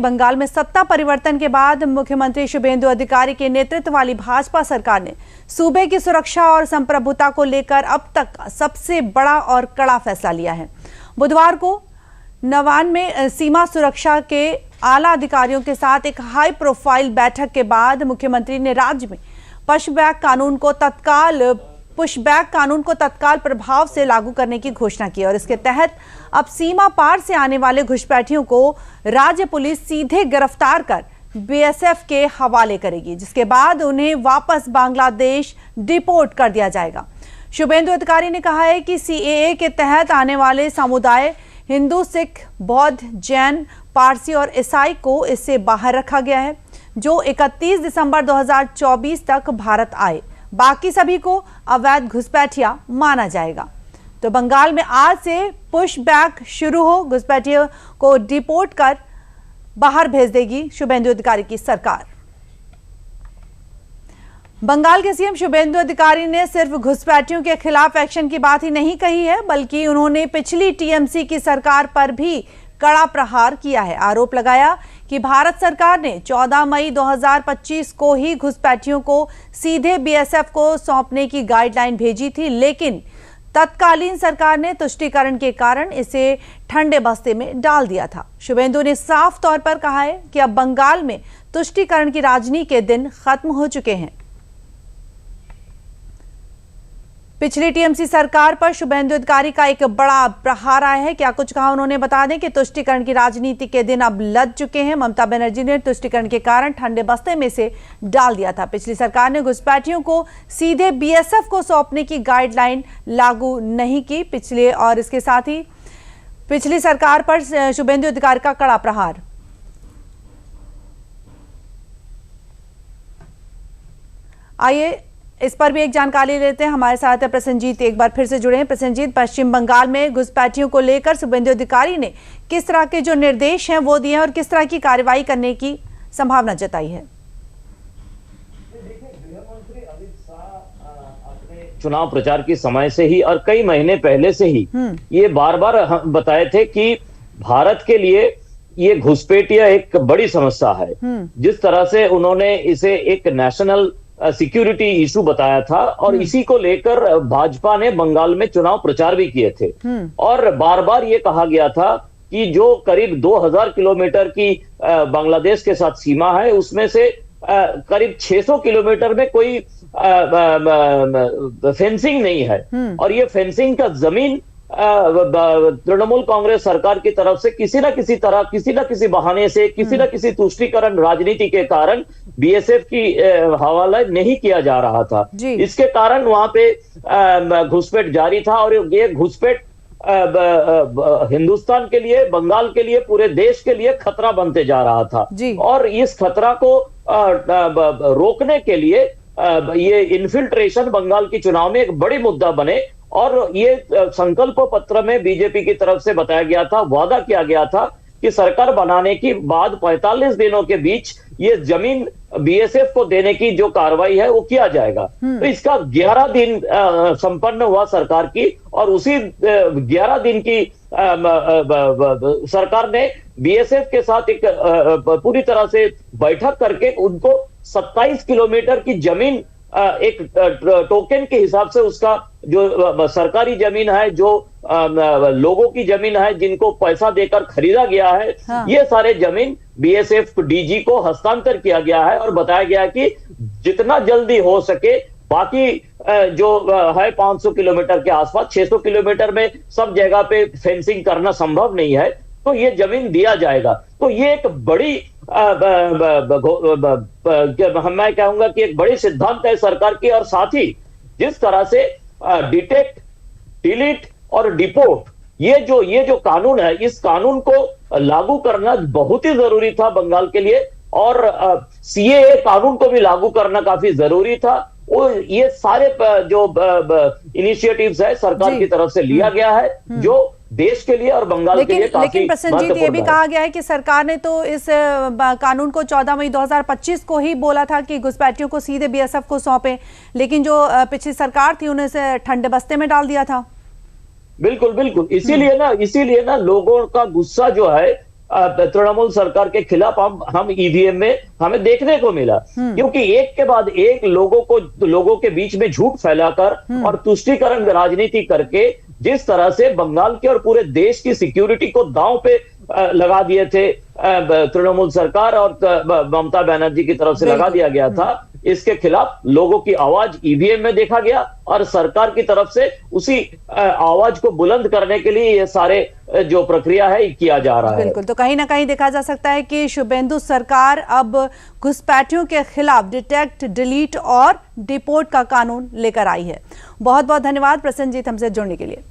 बंगाल में सत्ता परिवर्तन के बाद मुख्यमंत्री शुभेंदु अधिकारी के नेतृत्व वाली भाजपा सरकार ने सूबे की सुरक्षा और संप्रभुता को लेकर अब तक सबसे बड़ा और कड़ा फैसला लिया है। बुधवार को नवान में सीमा सुरक्षा के आला अधिकारियों के साथ एक हाई प्रोफाइल बैठक के बाद मुख्यमंत्री ने राज्य में पुशबैक कानून को तत्काल प्रभाव से लागू करने की घोषणा की और इसके तहत अब सीमा पार से आने वाले घुसपैठियों को राज्य पुलिस सीधे गिरफ्तार कर बीएसएफ के हवाले करेगी, जिसके बाद उन्हें वापस बांग्लादेश डिपोर्ट कर दिया जाएगा। शुभेंदु अधिकारी ने कहा है कि सीएए के तहत आने वाले समुदाय हिंदू, सिख, बौद्ध, जैन, पारसी और ईसाई को इससे बाहर रखा गया है, जो 31 दिसंबर 2024 तक भारत आए। बाकी सभी को अवैध घुसपैठिया माना जाएगा। तो बंगाल में आज से पुशबैक शुरू हो, घुसपैठियों को डिपोर्ट कर बाहर भेज देगी शुभेंदु अधिकारी की सरकार। बंगाल के सीएम शुभेंदु अधिकारी ने सिर्फ घुसपैठियों के खिलाफ एक्शन की बात ही नहीं कही है, बल्कि उन्होंने पिछली टीएमसी की सरकार पर भी कड़ा प्रहार किया है। आरोप लगाया कि भारत सरकार ने 14 मई 2025 को ही घुसपैठियों को सीधे बीएसएफ को सौंपने की गाइडलाइन भेजी थी, लेकिन तत्कालीन सरकार ने तुष्टीकरण के कारण इसे ठंडे बस्ते में डाल दिया था। शुभेंदु ने साफ तौर पर कहा है कि अब बंगाल में तुष्टीकरण की राजनीति के दिन खत्म हो चुके हैं। पिछली टीएमसी सरकार पर शुभेंदु अधिकारी का एक बड़ा प्रहार आया है। क्या कुछ कहा उन्होंने, बता दें कि तुष्टीकरण की राजनीति के दिन अब लद चुके हैं। ममता बनर्जी ने तुष्टीकरण के कारण ठंडे बस्ते में से डाल दिया था। पिछली सरकार ने घुसपैठियों को सीधे बीएसएफ को सौंपने की गाइडलाइन लागू नहीं की। और इसके साथ ही पिछली सरकार पर शुभेंदु अधिकारी का कड़ा प्रहार। आइए इस पर भी एक जानकारी लेते हैं। हमारे साथ है प्रसन्नजीत, एक बार फिर से जुड़े हैं। प्रसन्नजीत, पश्चिम बंगाल में घुसपैठियों को लेकर शुभेंदु अधिकारी ने किस तरह के जो निर्देश हैं वो दिए हैं और किस तरह की कार्रवाई करने की संभावना जताई है? गृहमंत्री अमित शाह अपने चुनाव प्रचार के समय से ही और कई महीने पहले से ही ये बार बार बताए थे कि भारत के लिए ये घुसपैठिया एक बड़ी समस्या है। जिस तरह से उन्होंने इसे एक नेशनल सिक्योरिटी इशू बताया था और इसी को लेकर भाजपा ने बंगाल में चुनाव प्रचार भी किए थे और बार बार ये कहा गया था कि जो करीब 2000 किलोमीटर की बांग्लादेश के साथ सीमा है, उसमें से करीब 600 किलोमीटर में कोई फेंसिंग नहीं है और ये फेंसिंग का जमीन तृणमूल कांग्रेस सरकार की तरफ से किसी न किसी बहाने से, किसी न किसी तुष्टीकरण राजनीति के कारण बीएसएफ की हवाला नहीं किया जा रहा था। इसके कारण वहां पे घुसपैठ जारी था और ये घुसपैठ हिंदुस्तान के लिए, बंगाल के लिए, पूरे देश के लिए खतरा बनते जा रहा था और इस खतरा को रोकने के लिए ये इन्फिल्ट्रेशन बंगाल की चुनाव में एक बड़ी मुद्दा बने और ये संकल्प पत्र में बीजेपी की तरफ से बताया गया था, वादा किया गया था कि सरकार बनाने के बाद 45 दिनों के बीच ये जमीन बीएसएफ को देने की जो कार्रवाई है वो किया जाएगा। तो इसका 11 दिन संपन्न हुआ सरकार की और उसी 11 दिन की सरकार ने बीएसएफ के साथ एक पूरी तरह से बैठक करके उनको 27 किलोमीटर की जमीन एक टोकन के हिसाब से उसका जो सरकारी जमीन है, जो लोगों की जमीन है, जिनको पैसा देकर खरीदा गया है, ये सारे जमीन बीएसएफ डीजी को हस्तांतर किया गया है और बताया गया कि जितना जल्दी हो सके बाकी जो है 500 किलोमीटर के आसपास, 600 किलोमीटर में सब जगह पे फेंसिंग करना संभव नहीं है, तो ये जमीन दिया जाएगा। तो ये एक बड़ी मैं कहूंगा कि एक बड़ी सिद्धांत है सरकार की और साथ ही जिस तरह से डिटेक्ट, डिलीट और डिपोर्ट ये जो कानून है, इस कानून को लागू करना बहुत ही जरूरी था बंगाल के लिए और सीएए कानून को भी लागू करना काफी जरूरी था। वो ये सारे जो इनिशिएटिव्स है सरकार की तरफ से लिया गया है जो देश के लिए और बंगाल के लिए काफी। लेकिन प्रसन्नजीत, ये भी कहा गया है कि सरकार ने तो इस कानून को 14 मई 2025 को ही बोला था कि घुसपैठियों को सीधे बीएसएफ को सौंपे, लेकिन जो पिछली सरकार थी उन्हें इसे ठंडे बस्ते में डाल दिया था। बिल्कुल, इसीलिए ना लोगों का गुस्सा जो है तृणमूल सरकार के खिलाफ हम ईवीएम में हमें देखने को मिला, क्योंकि एक के बाद एक लोगों के बीच में झूठ फैलाकर और तुष्टीकरण राजनीति करके जिस तरह से बंगाल के और पूरे देश की सिक्योरिटी को दांव पे लगा दिए थे तृणमूल सरकार और ममता बनर्जी की तरफ से लगा दिया गया था, इसके खिलाफ लोगों की आवाज ईवीएम में देखा गया और सरकार की तरफ से उसी आवाज को बुलंद करने के लिए ये सारे जो प्रक्रिया है किया जा रहा है। बिल्कुल, तो कहीं ना कहीं देखा जा सकता है कि शुभेंदु सरकार अब घुसपैठियों के खिलाफ डिटेक्ट, डिलीट और डिपोर्ट का कानून लेकर आई है। बहुत बहुत धन्यवाद प्रसन्नजीत हमसे जुड़ने के लिए।